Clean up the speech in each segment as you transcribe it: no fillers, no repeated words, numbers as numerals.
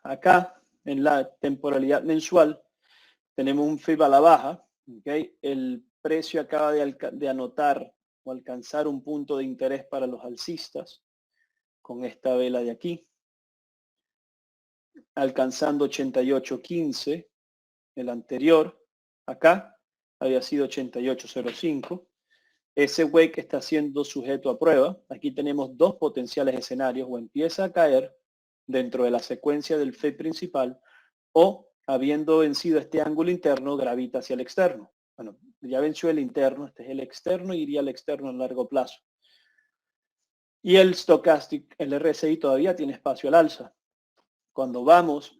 Acá, en la temporalidad mensual, tenemos un FIB a la baja. ¿Okay? El precio acaba de anotar o alcanzar un punto de interés para los alcistas con esta vela de aquí, alcanzando 88.15. El anterior, acá, había sido 88.05. Ese wake está siendo sujeto a prueba. Aquí tenemos dos potenciales escenarios: o empieza a caer dentro de la secuencia del FIB principal, o habiendo vencido este ángulo interno, gravita hacia el externo. Bueno, ya venció el interno, este es el externo, iría al externo a largo plazo. Y el stochastic, el RSI, todavía tiene espacio al alza. Cuando vamos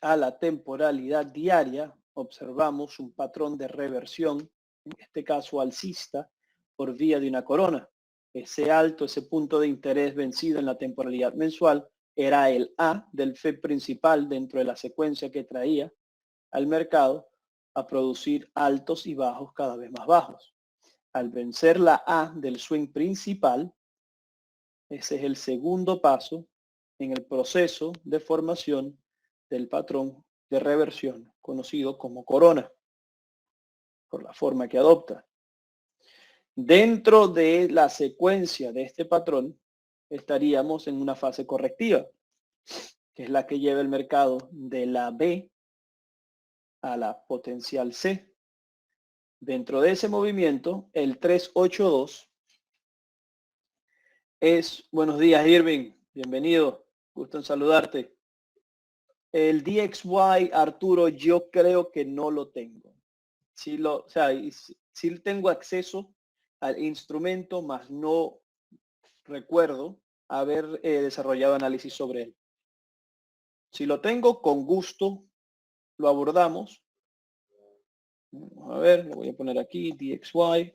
a la temporalidad diaria, observamos un patrón de reversión, en este caso alcista, por vía de una corona. Ese alto, ese punto de interés vencido en la temporalidad mensual, era el A del FIB principal dentro de la secuencia que traía al mercado a producir altos y bajos cada vez más bajos. Al vencer la A del swing principal, ese es el segundo paso en el proceso de formación del patrón de reversión conocido como corona, por la forma que adopta. Dentro de la secuencia de este patrón estaríamos en una fase correctiva, que es la que lleva el mercado de la B a la potencial C. Dentro de ese movimiento, el 382 es, buenos días Irving, bienvenido, gusto en saludarte. El DXY, Arturo, yo creo que no lo tengo. Sí, sí tengo acceso al instrumento, mas no recuerdo haber desarrollado análisis sobre él. Si lo tengo, con gusto lo abordamos. Vamos a ver, lo voy a poner aquí, DXY.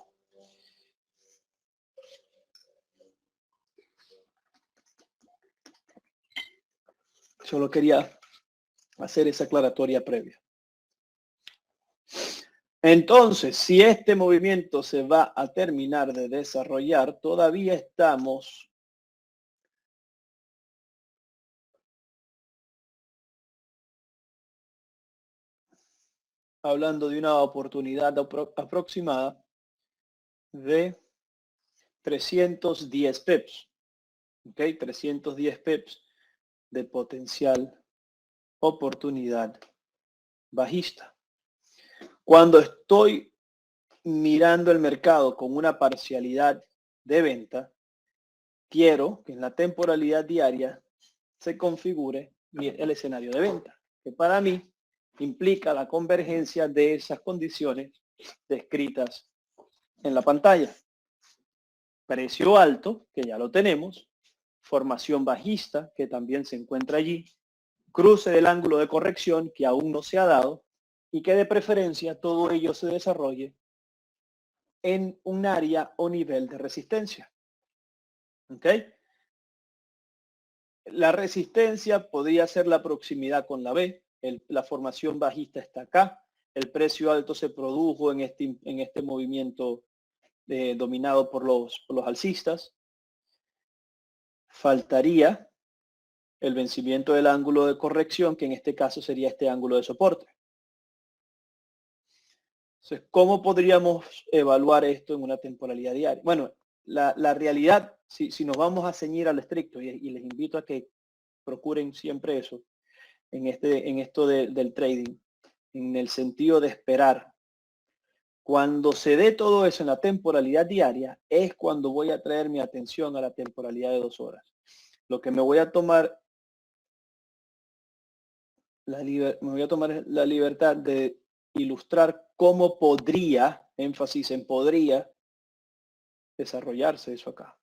Solo quería hacer esa aclaratoria previa. Entonces, si este movimiento se va a terminar de desarrollar, todavía estamos hablando de una oportunidad aproximada de 310 pips. ¿Ok? 310 pips de potencial oportunidad bajista. Cuando estoy mirando el mercado con una parcialidad de venta, quiero que en la temporalidad diaria se configure el escenario de venta, que para mí implica la convergencia de esas condiciones descritas en la pantalla. Precio alto, que ya lo tenemos, formación bajista, que también se encuentra allí, cruce del ángulo de corrección, que aún no se ha dado, y que de preferencia todo ello se desarrolle en un área o nivel de resistencia. ¿Ok? La resistencia podría ser la proximidad con la B, la formación bajista está acá, el precio alto se produjo en este movimiento dominado por los alcistas. Faltaría el vencimiento del ángulo de corrección, que en este caso sería este ángulo de soporte. Entonces, ¿cómo podríamos evaluar esto en una temporalidad diaria? Bueno, la realidad, si nos vamos a ceñir al estricto, y les invito a que procuren siempre eso, en esto del trading, en el sentido de esperar. Cuando se dé todo eso en la temporalidad diaria, es cuando voy a traer mi atención a la temporalidad de 2 horas. Lo que me voy a tomar la libertad de ilustrar cómo podría, énfasis en podría, desarrollarse eso acá.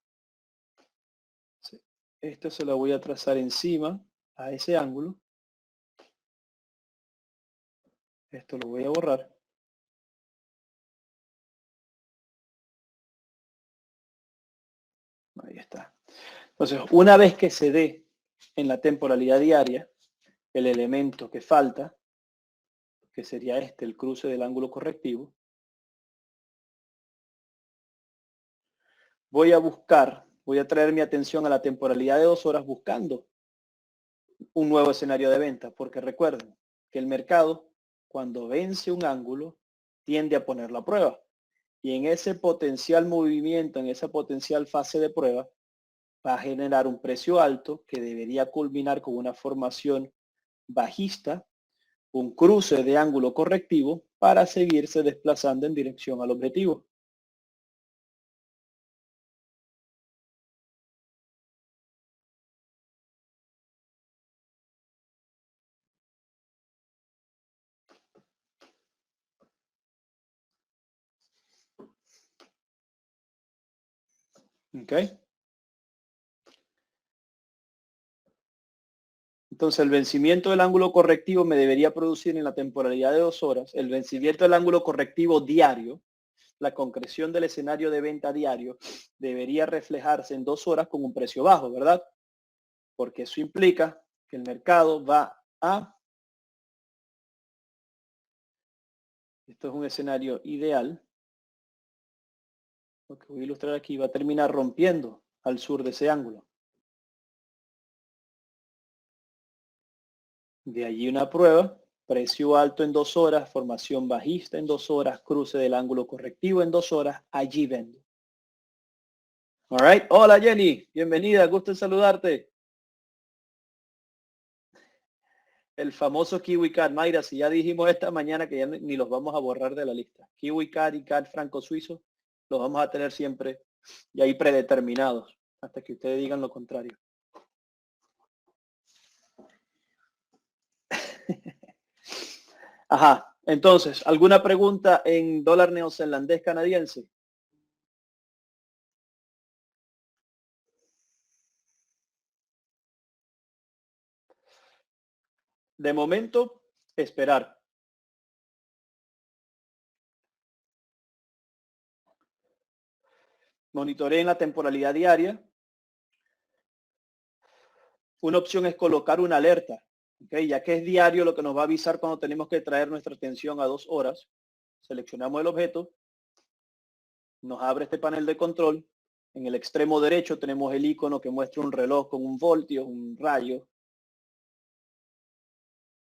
Sí. Esto se lo voy a trazar encima a ese ángulo. Esto lo voy a borrar. Ahí está. Entonces, una vez que se dé en la temporalidad diaria el elemento que falta, que sería este, el cruce del ángulo correctivo, voy a traer mi atención a la temporalidad de 2 horas buscando un nuevo escenario de venta, porque recuerden que el mercado, cuando vence un ángulo, tiende a ponerlo a prueba. Y en ese potencial movimiento, en esa potencial fase de prueba, va a generar un precio alto que debería culminar con una formación bajista, un cruce de ángulo correctivo para seguirse desplazando en dirección al objetivo. ¿Ok? Entonces el vencimiento del ángulo correctivo me debería producir en la temporalidad de 2 horas, el vencimiento del ángulo correctivo diario, la concreción del escenario de venta diario, debería reflejarse en 2 horas con un precio bajo, ¿verdad? Porque eso implica que el mercado va a, esto es un escenario ideal, lo que voy a ilustrar aquí, va a terminar rompiendo al sur de ese ángulo. De allí una prueba, precio alto en 2 horas, formación bajista en 2 horas, cruce del ángulo correctivo en 2 horas, allí vendo. All right. Hola Jenny, bienvenida, gusto en saludarte. El famoso KiwiCard, Mayra, si ya dijimos esta mañana que ya ni los vamos a borrar de la lista. KiwiCard y CAD franco suizo los vamos a tener siempre y ahí predeterminados hasta que ustedes digan lo contrario. Ajá, entonces, ¿alguna pregunta en dólar neozelandés canadiense? De momento, esperar. Monitoreen la temporalidad diaria. Una opción es colocar una alerta, ¿okay? Ya que es diario lo que nos va a avisar cuando tenemos que traer nuestra atención a 2 horas. Seleccionamos el objeto, nos abre este panel de control. En el extremo derecho tenemos el icono que muestra un reloj con un voltio, un rayo.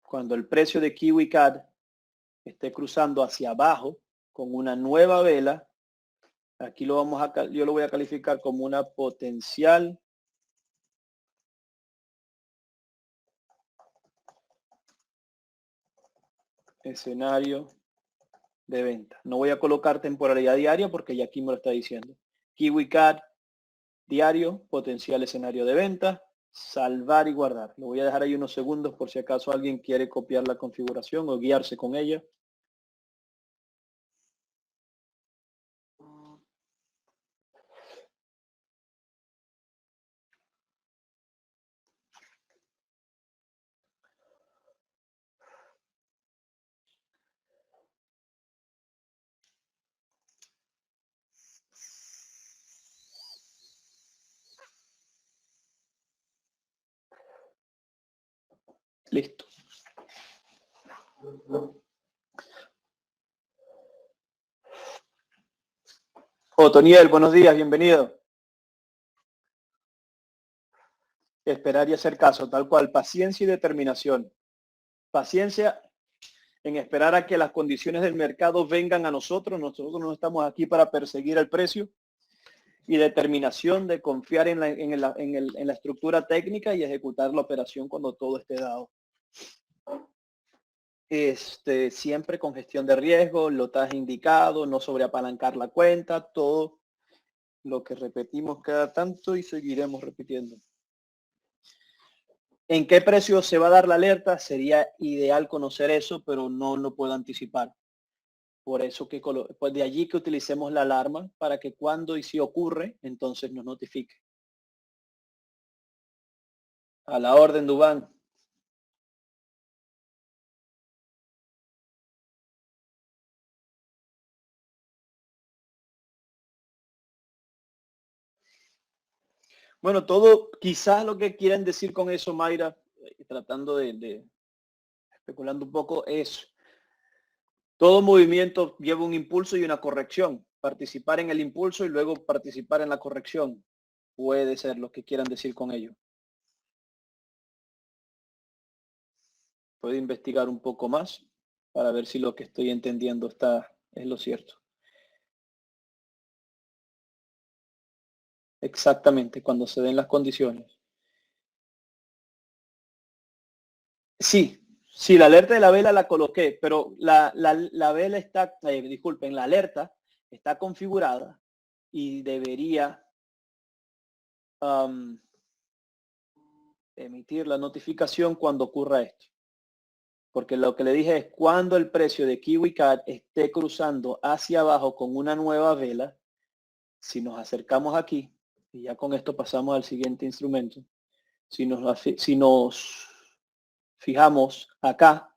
Cuando el precio de KiwiCAD esté cruzando hacia abajo con una nueva vela, aquí yo lo voy a calificar como una potencial escenario de venta. No voy a colocar temporalidad diaria porque ya aquí me lo está diciendo. KiwiCAD diario, potencial escenario de venta, salvar y guardar. Lo voy a dejar ahí unos segundos por si acaso alguien quiere copiar la configuración o guiarse con ella. Listo. Otoniel, buenos días, bienvenido. Esperar y hacer caso, tal cual, paciencia y determinación. Paciencia en esperar a que las condiciones del mercado vengan a nosotros. Nosotros no estamos aquí para perseguir el precio. Y determinación de confiar en la estructura técnica y ejecutar la operación cuando todo esté dado. Siempre con gestión de riesgo, lotaje indicado, no sobreapalancar la cuenta, todo lo que repetimos cada tanto y seguiremos repitiendo. ¿En qué precio se va a dar la alerta? Sería ideal conocer eso, pero no lo puedo anticipar. Por eso que pues de allí que utilicemos la alarma para que cuando y si ocurre, entonces nos notifique. A la orden, Dubán. Bueno, todo, quizás lo que quieren decir con eso, Mayra, tratando de especulando un poco, es todo movimiento lleva un impulso y una corrección. Participar en el impulso y luego participar en la corrección puede ser lo que quieran decir con ello. Puedo investigar un poco más para ver si lo que estoy entendiendo es lo cierto. Exactamente, cuando se den las condiciones. Sí, sí, la alerta de la vela la coloqué, pero la vela está, disculpen, la alerta está configurada y debería emitir la notificación cuando ocurra esto. Porque lo que le dije es cuando el precio de KiwiCAD esté cruzando hacia abajo con una nueva vela, si nos acercamos aquí, y ya con esto pasamos al siguiente instrumento, si nos fijamos acá,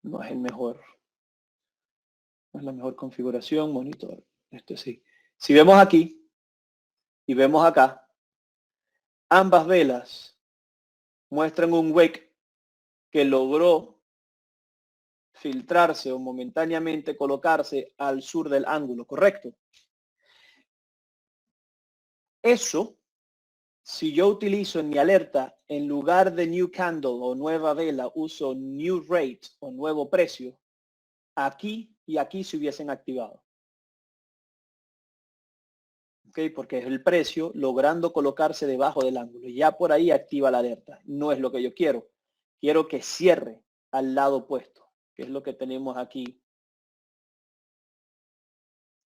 no es no es la mejor configuración, monitor, esto sí. Si vemos aquí y vemos acá, ambas velas muestran un wick que logró filtrarse o momentáneamente colocarse al sur del ángulo, ¿correcto? Eso, si yo utilizo en mi alerta, en lugar de new candle o nueva vela, uso new rate o nuevo precio, aquí y aquí se hubiesen activado. ¿Ok? Porque es el precio logrando colocarse debajo del ángulo. Ya por ahí activa la alerta. No es lo que yo quiero. Quiero que cierre al lado opuesto, que es lo que tenemos aquí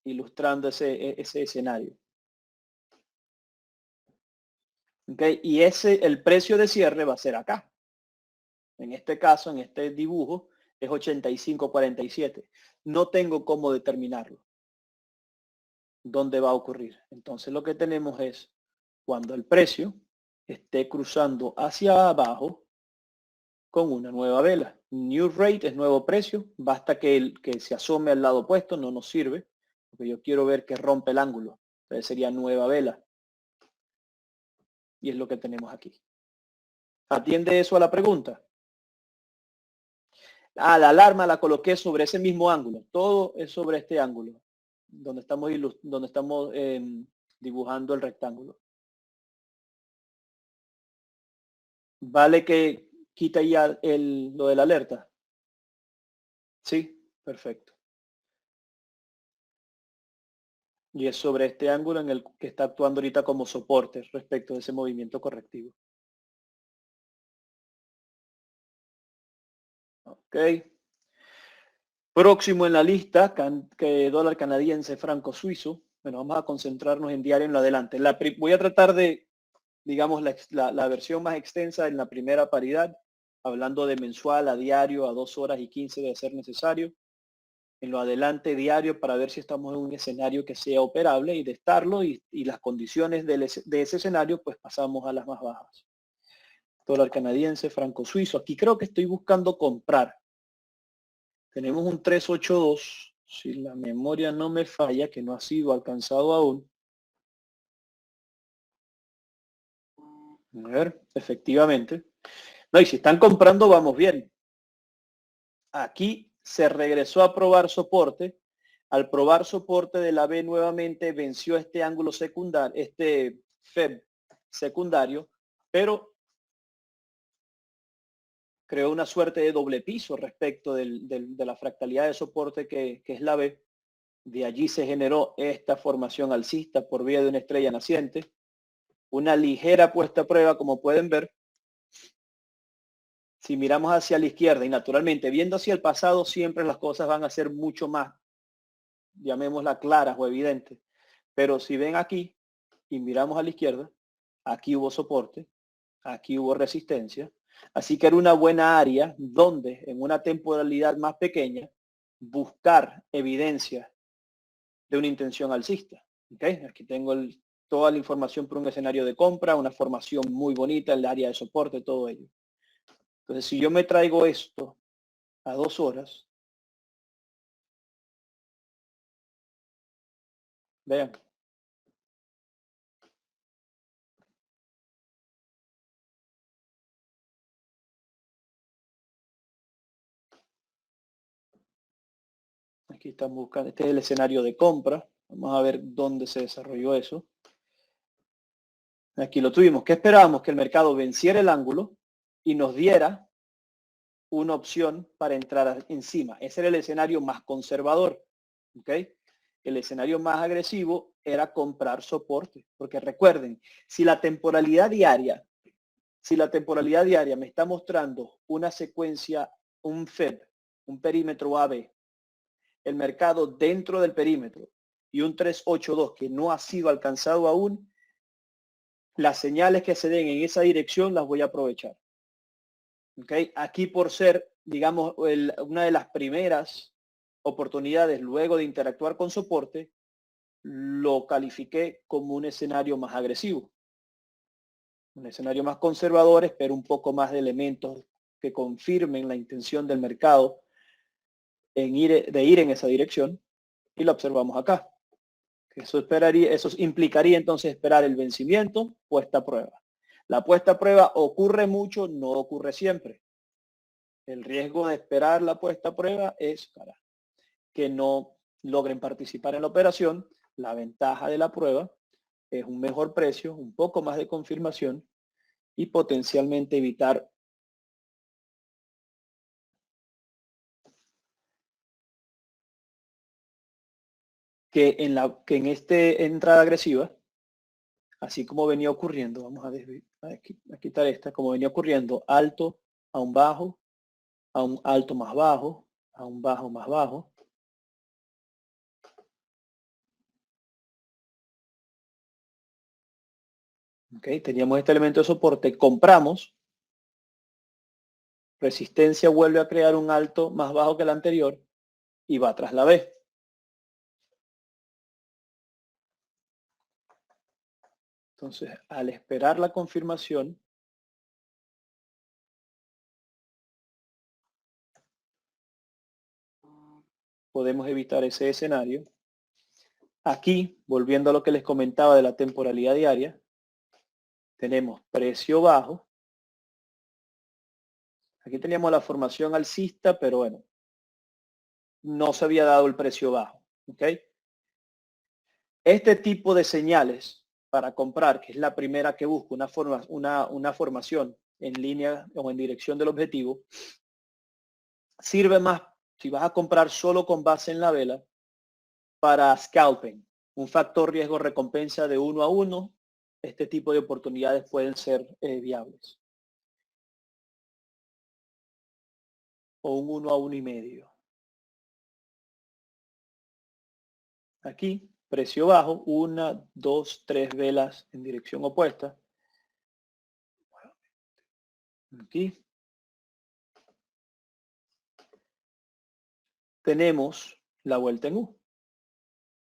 ilustrando ese escenario. ¿Okay? Y el precio de cierre va a ser acá. En este caso, en este dibujo, es 85.47. No tengo cómo determinarlo. ¿Dónde va a ocurrir? Entonces lo que tenemos es cuando el precio esté cruzando hacia abajo con una nueva vela. New rate es nuevo precio. Basta que se asome al lado opuesto, no nos sirve. Porque yo quiero ver que rompe el ángulo. Entonces sería nueva vela. Y es lo que tenemos aquí. ¿Atiende eso a la pregunta? Ah, la alarma la coloqué sobre ese mismo ángulo. Todo es sobre este ángulo, donde estamos dibujando el rectángulo. Vale que quita ya lo de la alerta. Sí, perfecto. Y es sobre este ángulo en el que está actuando ahorita como soporte respecto de ese movimiento correctivo. Ok. Próximo en la lista, que dólar canadiense, franco suizo. Bueno, vamos a concentrarnos en diario en lo adelante. Voy a tratar de, digamos, la versión más extensa en la primera paridad, hablando de mensual a diario, a 2 horas y 15 de ser necesario. En lo adelante diario para ver si estamos en un escenario que sea operable y de estarlo y las condiciones de ese escenario, pues pasamos a las más bajas. Dólar canadiense, franco suizo. Aquí creo que estoy buscando comprar. Tenemos un 382, si la memoria no me falla, que no ha sido alcanzado aún. A ver, efectivamente. No, y si están comprando, vamos bien. Aquí se regresó a probar soporte. Al probar soporte de la B nuevamente venció este ángulo secundario, este FEB secundario, pero creó una suerte de doble piso respecto de la fractalidad de soporte que es la B. De allí se generó esta formación alcista por vía de una estrella naciente. Una ligera puesta a prueba, como pueden ver. Si miramos hacia la izquierda y naturalmente viendo hacia el pasado, siempre las cosas van a ser mucho más, llamémosla claras o evidentes. Pero si ven aquí y miramos a la izquierda, aquí hubo soporte, aquí hubo resistencia. Así que era una buena área donde en una temporalidad más pequeña buscar evidencia de una intención alcista. ¿Okay? Aquí tengo toda la información por un escenario de compra, una formación muy bonita, el área de soporte, todo ello. Entonces, si yo me traigo esto a 2 horas, vean. Aquí estamos buscando, este es el escenario de compra. Vamos a ver dónde se desarrolló eso. Aquí lo tuvimos. ¿Qué esperábamos? Que el mercado venciera el ángulo y nos diera una opción para entrar encima. Ese era el escenario más conservador. ¿Ok? El escenario más agresivo era comprar soporte. Porque recuerden, si la temporalidad diaria me está mostrando una secuencia, un FEB, un perímetro AB, el mercado dentro del perímetro y un 382 que no ha sido alcanzado aún, las señales que se den en esa dirección las voy a aprovechar. ¿Okay? Aquí por ser, digamos, una de las primeras oportunidades luego de interactuar con soporte, lo califiqué como un escenario más agresivo. Un escenario más conservador, espero un poco más de elementos que confirmen la intención del mercado de ir en esa dirección y lo observamos acá. Eso implicaría entonces esperar el vencimiento, puesta a prueba. La puesta a prueba ocurre mucho, no ocurre siempre. El riesgo de esperar la puesta a prueba es para que no logren participar en la operación. La ventaja de la prueba es un mejor precio, un poco más de confirmación y potencialmente evitar que en esta entrada agresiva, así como venía ocurriendo, vamos a quitar esta, como venía ocurriendo, alto a un bajo, a un alto más bajo, a un bajo más bajo. Okay, teníamos este elemento de soporte, compramos, resistencia vuelve a crear un alto más bajo que el anterior y va tras la B. Entonces, al esperar la confirmación, podemos evitar ese escenario. Aquí, volviendo a lo que les comentaba de la temporalidad diaria, tenemos precio bajo. Aquí teníamos la formación alcista, pero bueno, no se había dado el precio bajo. ¿Okay? Este tipo de señales para comprar, que es la primera que busco, una formación en línea o en dirección del objetivo, sirve más si vas a comprar solo con base en la vela para scalping, un factor riesgo recompensa de 1 a 1. Este tipo de oportunidades pueden ser viables. O un 1 a 1,5. Aquí, precio bajo, 1, 2, 3 velas en dirección opuesta. Aquí tenemos la vuelta en U.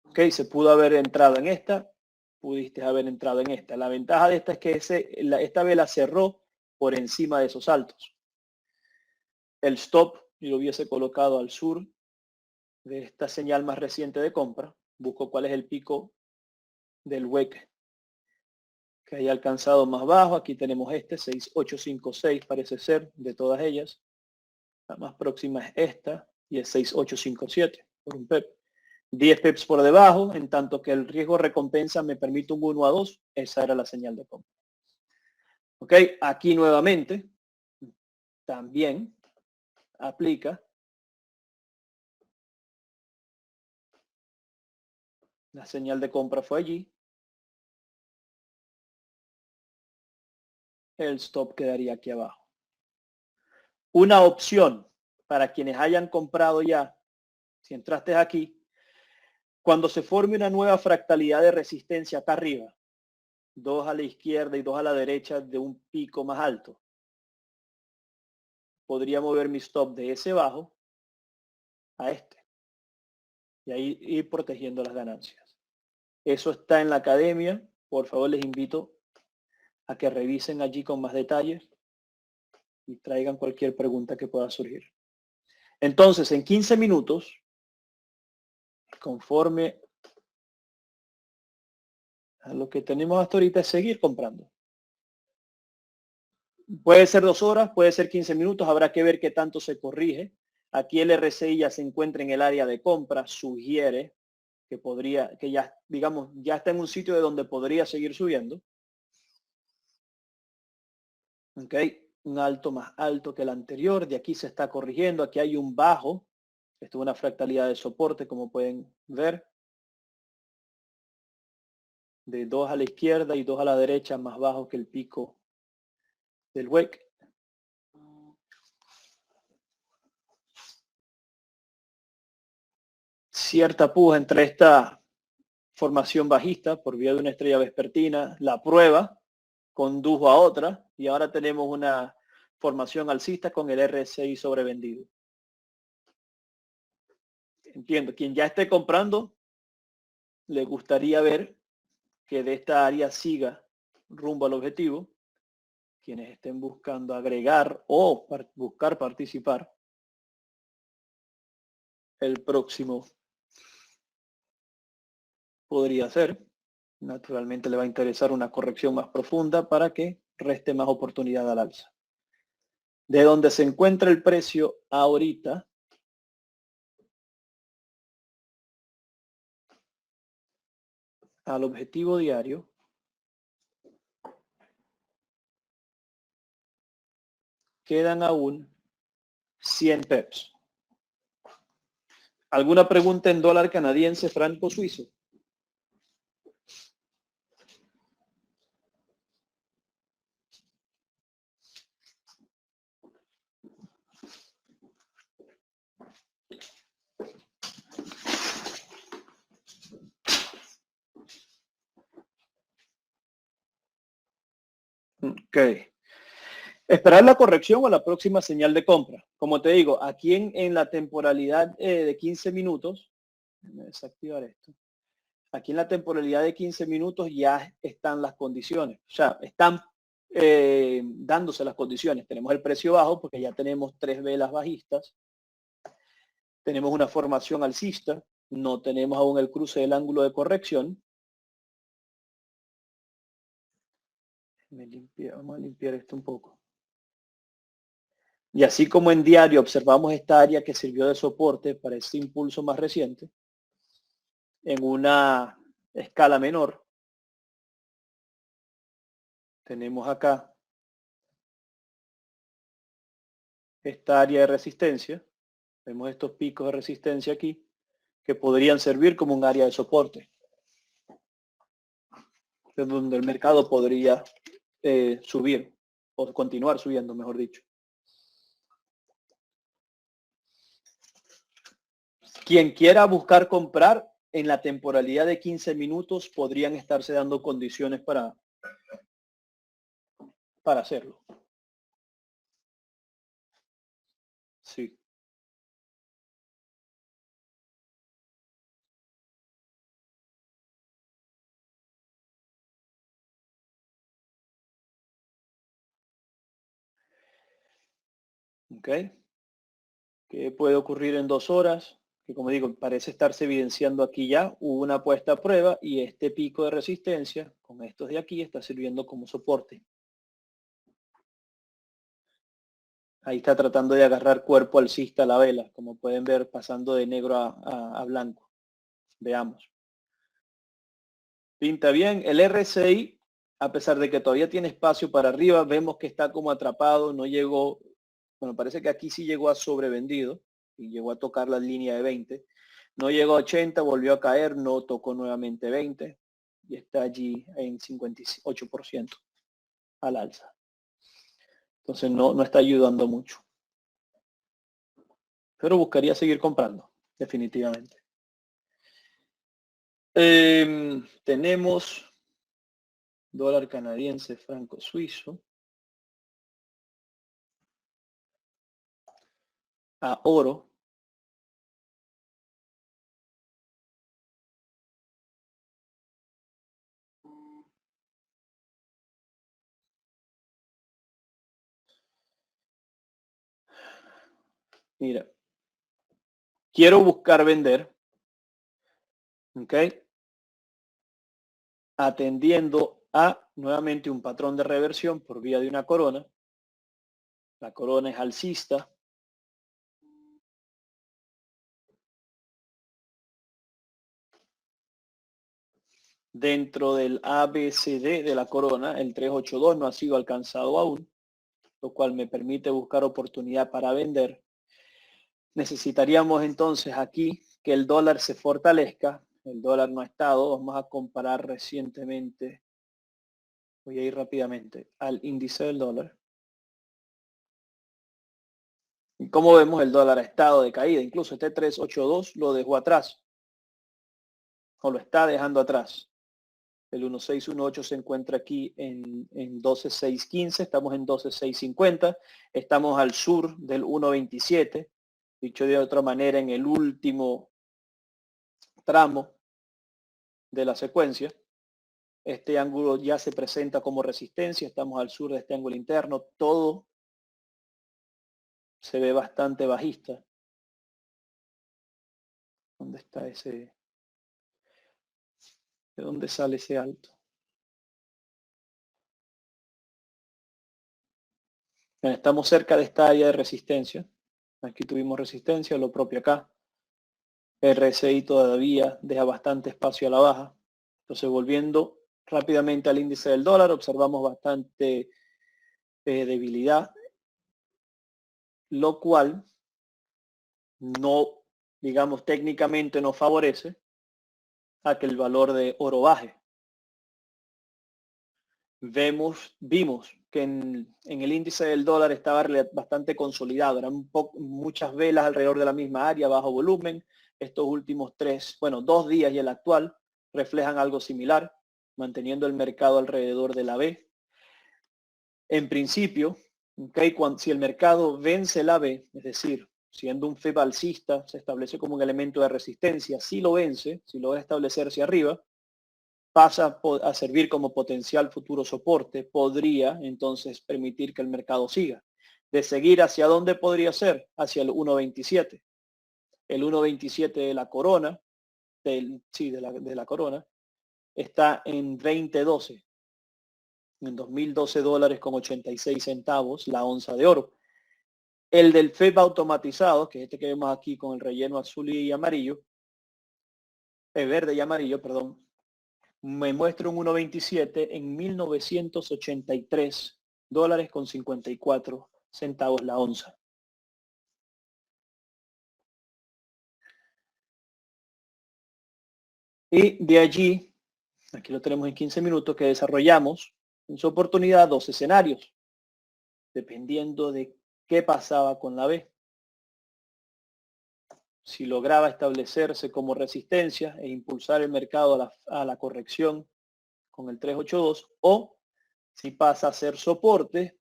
Ok, se pudo haber entrado en esta, pudiste haber entrado en esta. La ventaja de esta es que esta vela cerró por encima de esos altos. El stop yo lo hubiese colocado al sur de esta señal más reciente de compra. Busco cuál es el pico del WEC que haya alcanzado más bajo. Aquí tenemos este, 6856 parece ser, de todas ellas. La más próxima es esta y es 6857 por un PEP. 10 pips por debajo, en tanto que el riesgo recompensa me permite un 1 a 2. Esa era la señal de compra. Ok, aquí nuevamente también aplica la señal de compra fue allí. El stop quedaría aquí abajo. Una opción para quienes hayan comprado ya, si entraste aquí, cuando se forme una nueva fractalidad de resistencia acá arriba, 2 a la izquierda y 2 a la derecha de un pico más alto, podría mover mi stop de ese bajo a este y ahí ir protegiendo las ganancias. Eso está en la academia. Por favor, les invito a que revisen allí con más detalles y traigan cualquier pregunta que pueda surgir. Entonces, en 15 minutos, conforme a lo que tenemos hasta ahorita, es seguir comprando. Puede ser 2 horas, puede ser 15 minutos, habrá que ver qué tanto se corrige. Aquí el RSI ya se encuentra en el área de compra, sugiere que ya, digamos, ya está en un sitio de donde podría seguir subiendo. Ok, un alto más alto que el anterior. De aquí se está corrigiendo. Aquí hay un bajo. Esto es una fractalidad de soporte, como pueden ver. De 2 a la izquierda y 2 a la derecha, más bajo que el pico del WEC. Cierta puja entre esta formación bajista por vía de una estrella vespertina. La prueba condujo a otra y ahora tenemos una formación alcista con el RSI sobrevendido. Entiendo, quien ya esté comprando, le gustaría ver que de esta área siga rumbo al objetivo. Quienes estén buscando agregar o buscar participar, el próximo podría ser. Naturalmente le va a interesar una corrección más profunda para que reste más oportunidad al alza. De donde se encuentra el precio ahorita, al objetivo diario, quedan aún 100 peps. ¿Alguna pregunta en dólar canadiense, franco suizo? Ok. Esperar la corrección o la próxima señal de compra. Como te digo, aquí en la temporalidad de 15 minutos, déjame desactivar esto. Aquí en la temporalidad de 15 minutos ya están las condiciones. O sea, están dándose las condiciones. Tenemos el precio bajo porque ya tenemos 3 velas bajistas. Tenemos una formación alcista. No tenemos aún el cruce del ángulo de corrección. Vamos a limpiar esto un poco. Y así como en diario observamos esta área que sirvió de soporte para este impulso más reciente, en una escala menor, tenemos acá esta área de resistencia. Vemos estos picos de resistencia aquí que podrían servir como un área de soporte, de donde el mercado podría subir o continuar subiendo, mejor dicho. Quien quiera buscar comprar en la temporalidad de 15 minutos podrían estarse dando condiciones para hacerlo. Sí. Ok. ¿Qué puede ocurrir en 2 horas? Que como digo, parece estarse evidenciando aquí ya. Hubo una puesta a prueba y este pico de resistencia con estos de aquí está sirviendo como soporte. Ahí está tratando de agarrar cuerpo alcista a la vela, como pueden ver, pasando de negro a blanco. Veamos. Pinta bien. El RSI, a pesar de que todavía tiene espacio para arriba, vemos que está como atrapado, no llegó, bueno, parece que aquí sí llegó a sobrevendido y llegó a tocar la línea de 20. No llegó a 80, volvió a caer, no tocó nuevamente 20 y está allí en 58% al alza. Entonces no está ayudando mucho. Pero buscaría seguir comprando, definitivamente. Tenemos dólar canadiense, franco suizo. A oro. Mira, quiero buscar vender, ¿ok? Atendiendo a nuevamente un patrón de reversión por vía de una corona. La corona es alcista. Dentro del ABCD de la corona, el 382 no ha sido alcanzado aún. lo cual me permite buscar oportunidad para vender. Necesitaríamos entonces aquí que el dólar se fortalezca. El dólar no ha estado. Vamos a comparar recientemente. Voy a ir rápidamente al índice del dólar. Y como vemos, el dólar ha estado de caída. Incluso este 382 lo dejó atrás. O lo está dejando atrás. El 1618 se encuentra aquí en 12.615. Estamos en 12.650. Estamos al sur del 1.27. Dicho de otra manera, en el último tramo de la secuencia. Este ángulo ya se presenta como resistencia. Estamos al sur de este ángulo interno. Todo se ve bastante bajista. ¿Dónde está ese? ¿De dónde sale ese alto? Bien, estamos cerca de esta área de resistencia. Aquí tuvimos resistencia, lo propio acá. RSI todavía deja bastante espacio a la baja. Entonces, volviendo rápidamente al índice del dólar, observamos bastante debilidad, lo cual no, digamos, técnicamente no favorece a que el valor de oro baje. Vimos que en el índice del dólar estaba bastante consolidado, eran muchas velas alrededor de la misma área, bajo volumen. Estos últimos 2 días y el actual reflejan algo similar, manteniendo el mercado alrededor de la B. En principio, si el mercado vence la B, es decir, siendo un FEB alcista, se establece como un elemento de resistencia. Si lo vence, si logra establecerse arriba, pasa a servir como potencial futuro soporte, podría entonces permitir que el mercado siga. De seguir, ¿hacia dónde podría ser? Hacia el 1.27. El 1.27 de la corona, de la corona, está en 2012, en $2.012 con 86 centavos la onza de oro. El del FEB automatizado, que es este que vemos aquí con el relleno azul y amarillo, verde y amarillo, perdón, me muestra un 1.27 en $1.983 con 54 centavos la onza. Y de allí, aquí lo tenemos en 15 minutos, que desarrollamos en su oportunidad 2 escenarios, dependiendo de qué pasaba con la B. Si lograba establecerse como resistencia e impulsar el mercado a la corrección con el 382, o si pasa a ser soporte,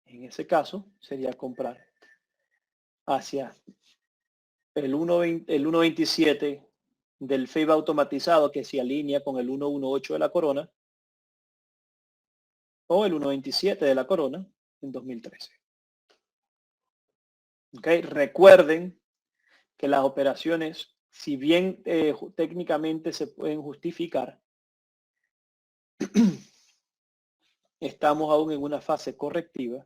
en ese caso sería comprar hacia el 1.27 del FEB automatizado, que se alinea con el 1.18 de la corona, o el 1.27 de la corona en 2013. Okay. Recuerden que las operaciones, si bien técnicamente se pueden justificar, estamos aún en una fase correctiva,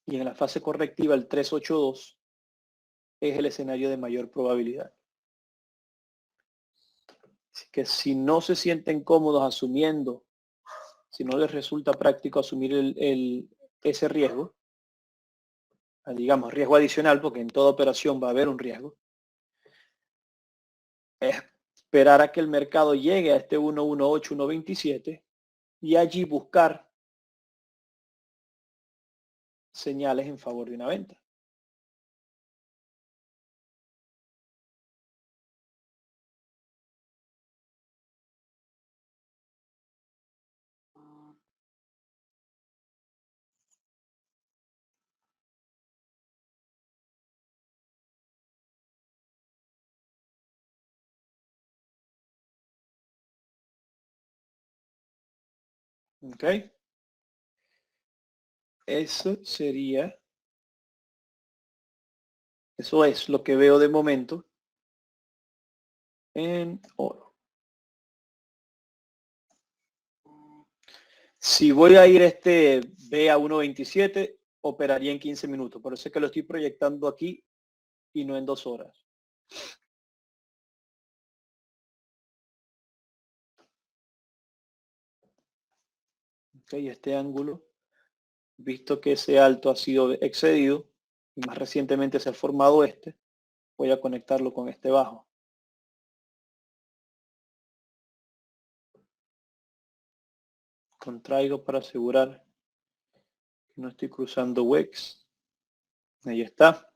y en la fase correctiva el 382 es el escenario de mayor probabilidad. Así que si no se sienten cómodos asumiendo, si no les resulta práctico asumir ese riesgo, digamos riesgo adicional, porque en toda operación va a haber un riesgo, es esperar a que el mercado llegue a este 1.18, 1.27 y allí buscar señales en favor de una venta. ¿Ok? Eso es lo que veo de momento en oro. Si voy a ir B a 1.27, operaría en 15 minutos. Por eso es que lo estoy proyectando aquí y no en 2 horas. Ok, este ángulo, visto que ese alto ha sido excedido, y más recientemente se ha formado este, voy a conectarlo con este bajo. Contraigo para asegurar que no estoy cruzando wicks. Ahí está.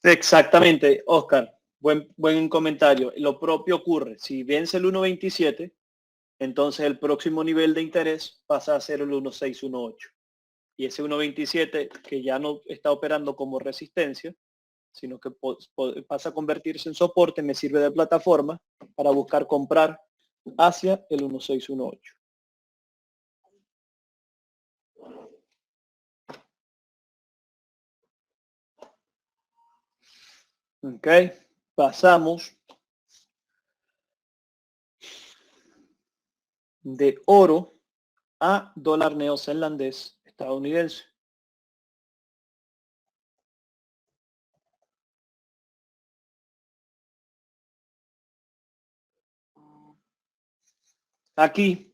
Exactamente, Oscar. Buen comentario. Lo propio ocurre. Si vence el 1.27, entonces el próximo nivel de interés pasa a ser el 1.618. Y ese 1.27, que ya no está operando como resistencia, sino que pasa a convertirse en soporte, me sirve de plataforma para buscar comprar hacia el 1.618. Ok, pasamos de oro a dólar neozelandés estadounidense. Aquí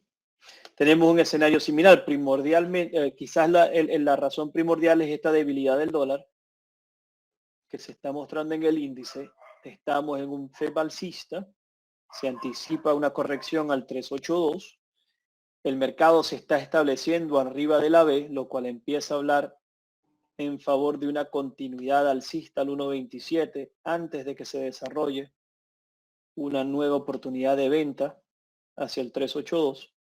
tenemos un escenario similar. Primordialmente, quizás la razón primordial es esta debilidad del dólar que se está mostrando en el índice. Estamos en un FED alcista, se anticipa una corrección al 382. El mercado se está estableciendo arriba de la B, lo cual empieza a hablar en favor de una continuidad alcista al 1.27 antes de que se desarrolle una nueva oportunidad de venta hacia el 382,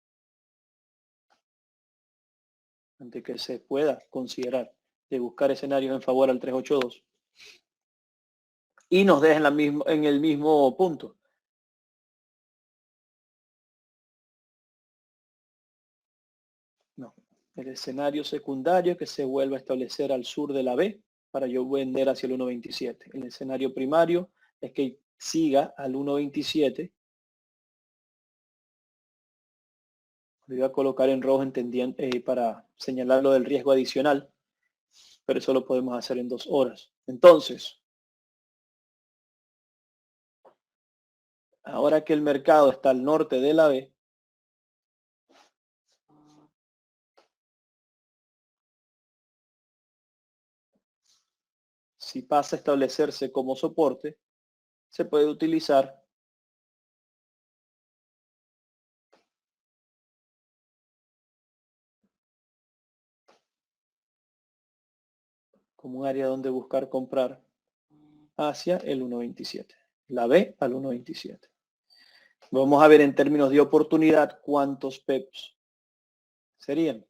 antes que se pueda considerar de buscar escenarios en favor al 382 y nos deja en el mismo punto. No, el escenario secundario que se vuelva a establecer al sur de la B para yo vender hacia el 1.27. El escenario primario es que siga al 1.27. Lo voy a colocar en rojo entendiendo, para señalar lo del riesgo adicional, pero eso lo podemos hacer en 2 horas. Entonces, ahora que el mercado está al norte de la B, si pasa a establecerse como soporte, se puede utilizar como un área donde buscar comprar hacia el 1.27. La B al 1.27. Vamos a ver en términos de oportunidad cuántos PEPs serían.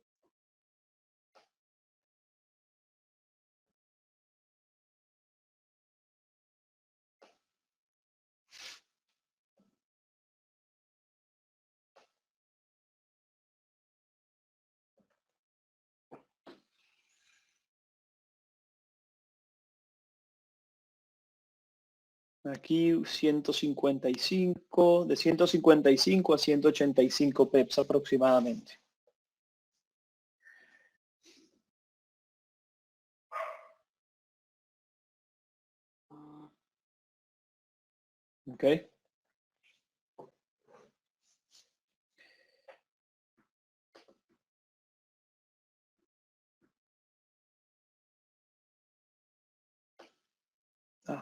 Aquí 155, de 155 a 185 PEPs aproximadamente. ¿Ok?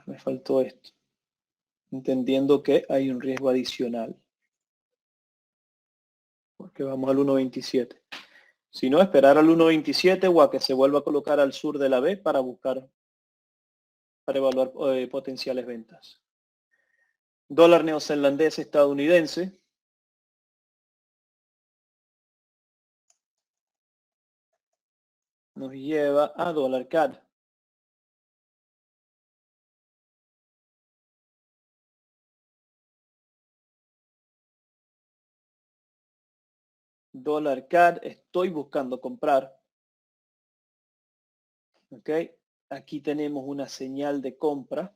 Me faltó esto. Entendiendo que hay un riesgo adicional. Porque vamos al 1.27. Si no, esperar al 1.27 o a que se vuelva a colocar al sur de la B para buscar, para evaluar potenciales ventas. Dólar neozelandés estadounidense. Nos lleva a dólar CAD. Dólar CAD, estoy buscando comprar. ¿Ok? Aquí tenemos una señal de compra.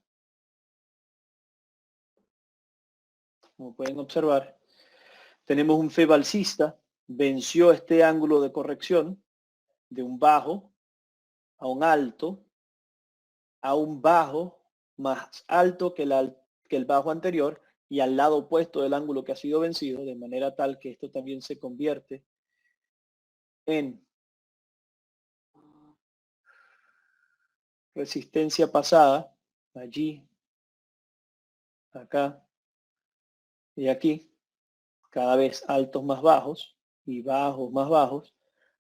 Como pueden observar, tenemos un FEB alcista, venció este ángulo de corrección de un bajo a un alto, a un bajo más alto que el bajo anterior y al lado opuesto del ángulo que ha sido vencido, de manera tal que esto también se convierte en resistencia pasada, allí, acá y aquí, cada vez altos más bajos y bajos más bajos,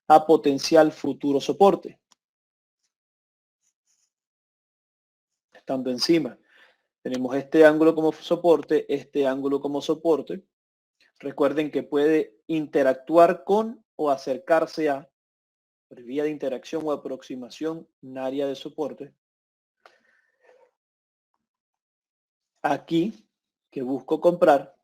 a potencial futuro soporte, estando encima. Tenemos este ángulo como soporte, este ángulo como soporte. Recuerden que puede interactuar con o acercarse a, por vía de interacción o aproximación, un área de soporte. Aquí, que busco comprar,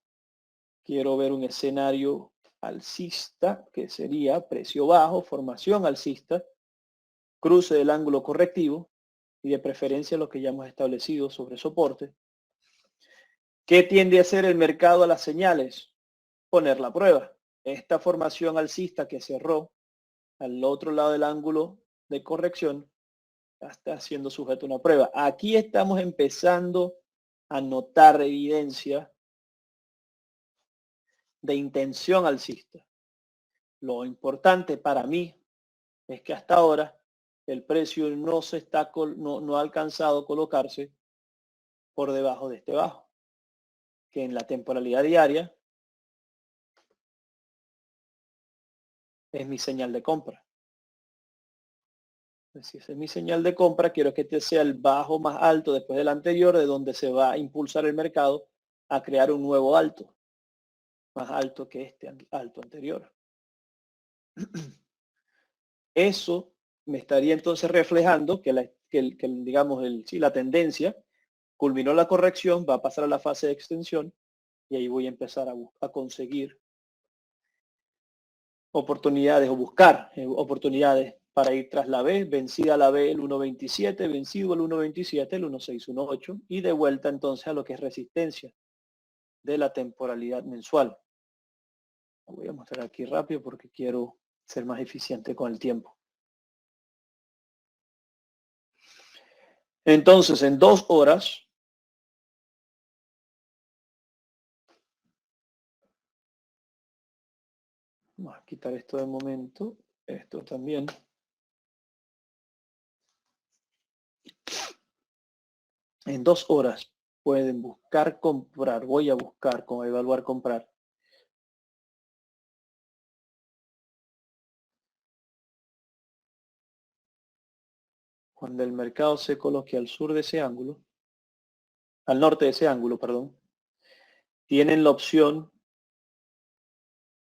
quiero ver un escenario alcista, que sería precio bajo, formación alcista, cruce del ángulo correctivo y de preferencia lo que ya hemos establecido sobre soporte. ¿Qué tiende a hacer el mercado a las señales? Poner la prueba. Esta formación alcista que cerró al otro lado del ángulo de corrección está siendo sujeto a una prueba. Aquí estamos empezando a notar evidencia de intención alcista. Lo importante para mí es que hasta ahora el precio no ha alcanzado a colocarse por debajo de este bajo, que en la temporalidad diaria es mi señal de compra. Si esa es mi señal de compra, quiero que este sea el bajo más alto después del anterior, de donde se va a impulsar el mercado a crear un nuevo alto, más alto que este alto anterior. Eso me estaría entonces reflejando que la tendencia culminó la corrección, va a pasar a la fase de extensión y ahí voy a empezar a conseguir oportunidades o buscar oportunidades para ir tras la B, vencida la B el 1.27, vencido el 1.27, el 1.618 y de vuelta entonces a lo que es resistencia de la temporalidad mensual. Lo voy a mostrar aquí rápido porque quiero ser más eficiente con el tiempo. Entonces, en 2 horas, vamos a quitar esto de momento, esto también. En 2 horas pueden buscar comprar, voy a buscar como evaluar comprar. Cuando el mercado se coloque al sur de ese ángulo, al norte de ese ángulo, perdón, tienen la opción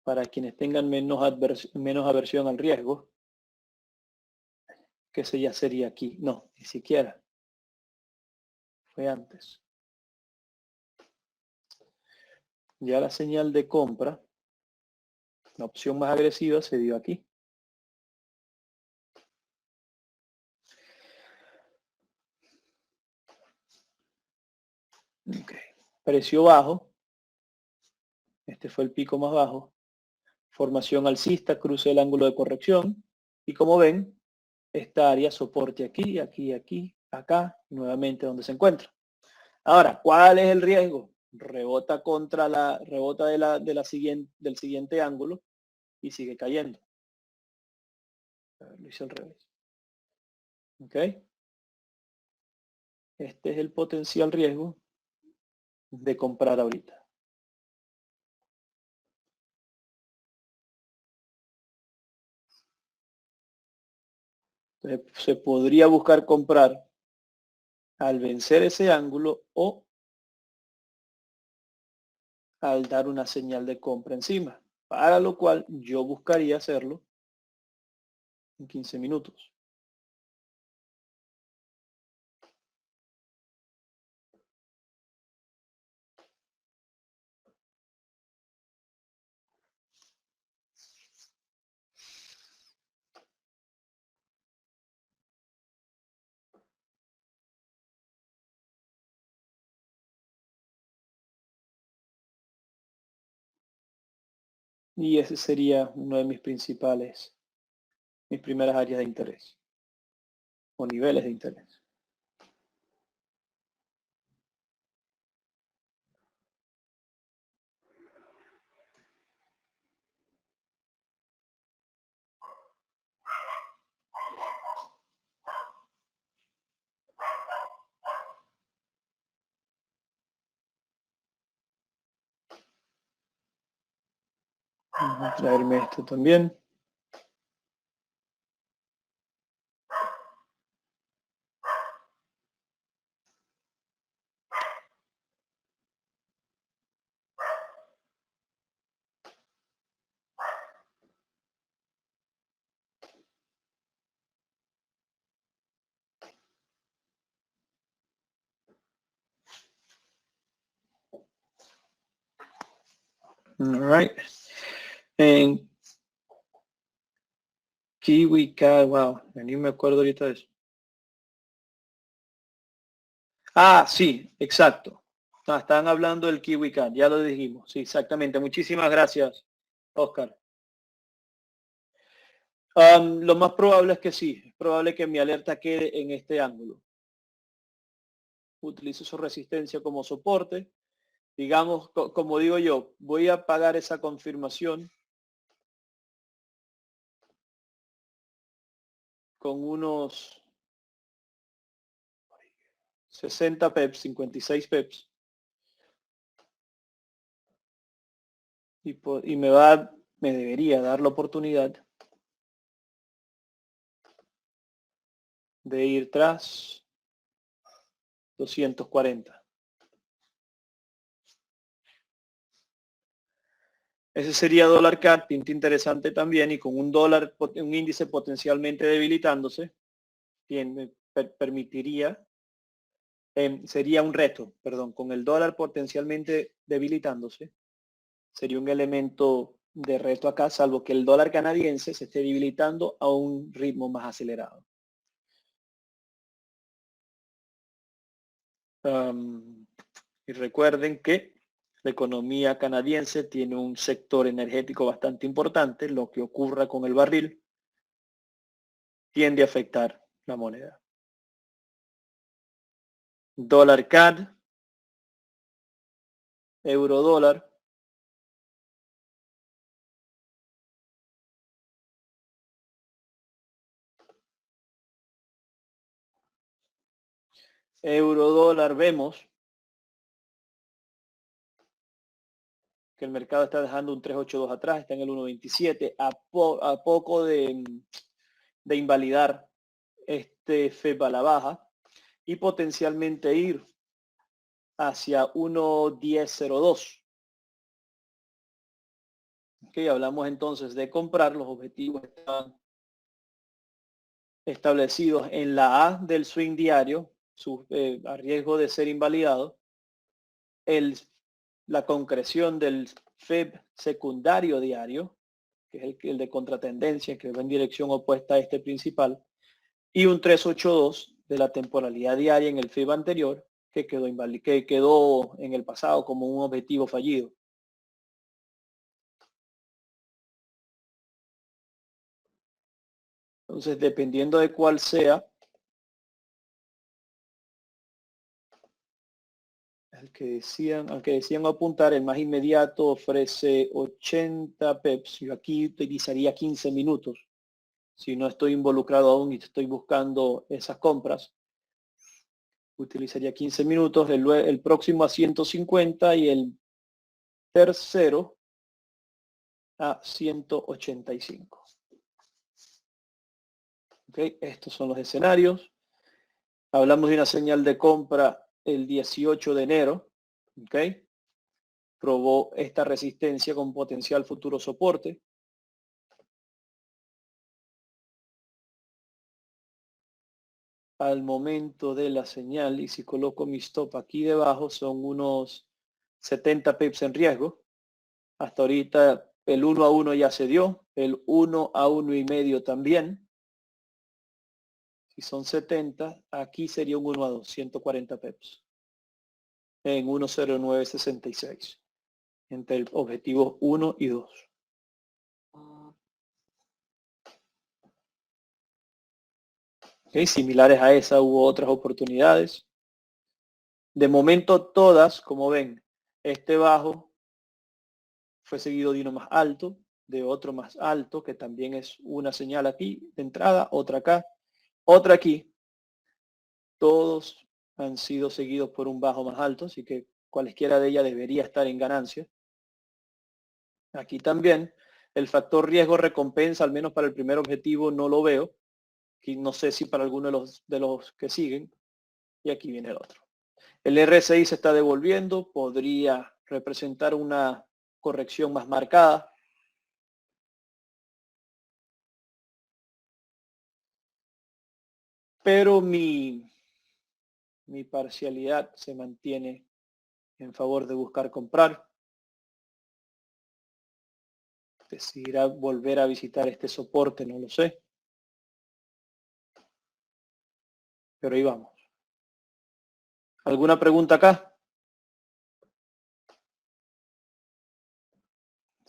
para quienes tengan menos aversión al riesgo, que ese ya sería aquí. No, ni siquiera. Fue antes. Ya la señal de compra, la opción más agresiva se dio aquí. Okay. Precio bajo. Este fue el pico más bajo. Formación alcista, cruce el ángulo de corrección. Y como ven, esta área soporte aquí, aquí, aquí, acá, y nuevamente donde se encuentra. Ahora, ¿cuál es el riesgo? Rebota del siguiente ángulo y sigue cayendo. Lo hice al revés. ¿Ok? Este es el potencial riesgo de comprar ahorita. Entonces, se podría buscar comprar al vencer ese ángulo o al dar una señal de compra encima, para lo cual yo buscaría hacerlo en 15 minutos. Y ese sería uno de mis primeras áreas de interés o niveles de interés. Vamos a traerme esto también. All right. En KiwiCad, wow, ni me acuerdo ahorita de eso. Ah, sí, exacto. Ah, estaban hablando del KiwiCad, ya lo dijimos. Sí, exactamente. Muchísimas gracias, Oscar. Lo más probable es que sí. Es probable que mi alerta quede en este ángulo. Utilizo su resistencia como soporte. Digamos, como digo yo, voy a pagar esa confirmación con unos 60 peps, 56 peps. Y me debería dar la oportunidad de ir tras 240. Ese sería dólar CAD, pinta interesante también, y con un índice potencialmente debilitándose, permitiría, sería un reto, perdón, con el dólar potencialmente debilitándose, sería un elemento de reto acá, salvo que el dólar canadiense se esté debilitando a un ritmo más acelerado. Y recuerden que la economía canadiense tiene un sector energético bastante importante. Lo que ocurra con el barril tiende a afectar la moneda. Dólar CAD, euro dólar. Euro dólar, vemos que el mercado está dejando un 382 atrás, está en el 1.27, a poco de invalidar este FED a la baja y potencialmente ir hacia 1.1002. Okay, hablamos entonces de comprar. Los objetivos están establecidos en la A del swing diario, a riesgo de ser invalidado. La concreción del FEB secundario diario, que es el de contratendencia, que va en dirección opuesta a este principal, y un 382 de la temporalidad diaria en el FEB anterior, que quedó en el pasado como un objetivo fallido. Entonces, dependiendo de cuál sea al que decían apuntar, el más inmediato ofrece 80 peps. Yo aquí utilizaría 15 minutos. Si no estoy involucrado aún y estoy buscando esas compras, utilizaría 15 minutos, el próximo a 150 y el tercero a 185. Okay, estos son los escenarios. Hablamos de una señal de compra el 18 de enero. Okay, probó esta resistencia con potencial futuro soporte. Al momento de la señal, y si coloco mi stop aquí debajo, son unos 70 pips en riesgo. Hasta ahorita el 1 a 1 ya se dio, el 1 a 1,5 también. Si son 70, aquí sería un 1 a 2, 140 pips en 10966 entre el objetivo 1 y 2. Similares a esa hubo otras oportunidades. De momento todas, como ven, este bajo fue seguido de uno más alto, de otro más alto, que también es una señal aquí de entrada, otra acá, otra aquí. Todos han sido seguidos por un bajo más alto, así que cualesquiera de ellas debería estar en ganancia. Aquí también el factor riesgo recompensa, al menos para el primer objetivo, no lo veo. Aquí no sé si para alguno de los que siguen. Y aquí viene el otro. El RSI se está devolviendo, podría representar una corrección más marcada. Pero mi parcialidad se mantiene en favor de buscar comprar. Decidirá volver a visitar este soporte, no lo sé. Pero ahí vamos. ¿Alguna pregunta acá?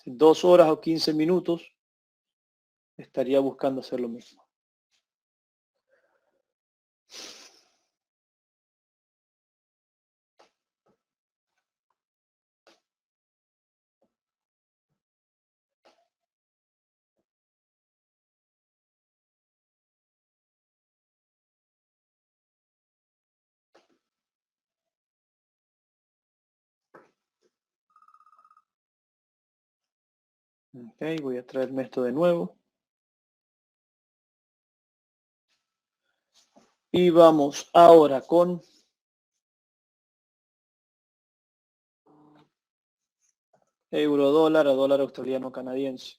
2 horas o 15 minutos estaría buscando hacer lo mismo. Ok, voy a traerme esto de nuevo. Y vamos ahora con euro dólar a dólar australiano canadiense.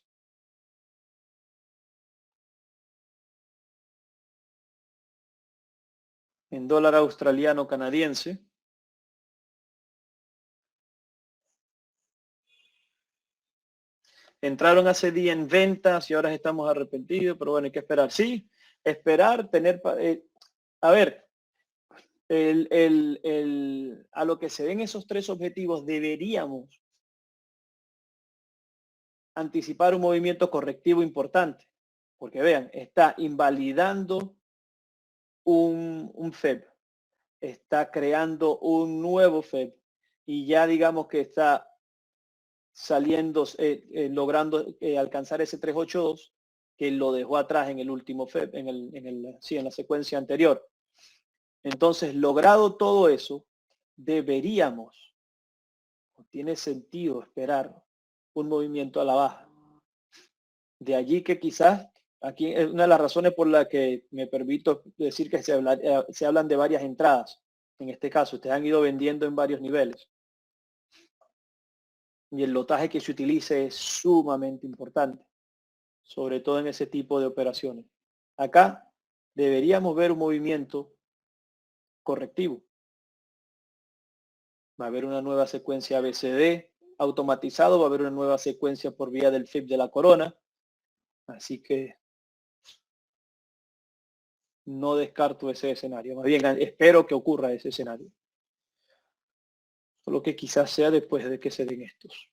En dólar australiano canadiense. Entraron hace día en ventas y ahora estamos arrepentidos, pero bueno, hay que esperar. Sí, esperar, tener... a ver, a lo que se ven esos tres objetivos deberíamos anticipar un movimiento correctivo importante. Porque vean, está invalidando un FEB, está creando un nuevo FEB y ya digamos que está saliendo, logrando alcanzar ese 382 que lo dejó atrás en el último FEB, en la secuencia anterior. Entonces, logrado todo eso, deberíamos, tiene sentido esperar un movimiento a la baja. De allí que quizás, aquí es una de las razones por la que me permito decir que se hablan de varias entradas. En este caso, ustedes han ido vendiendo en varios niveles. Y el lotaje que se utilice es sumamente importante, sobre todo en ese tipo de operaciones. Acá deberíamos ver un movimiento correctivo. Va a haber una nueva secuencia ABCD automatizado, va a haber una nueva secuencia por vía del FIB de la corona. Así que no descarto ese escenario. Más bien, espero que ocurra ese escenario. Solo que quizás sea después de que se den estos.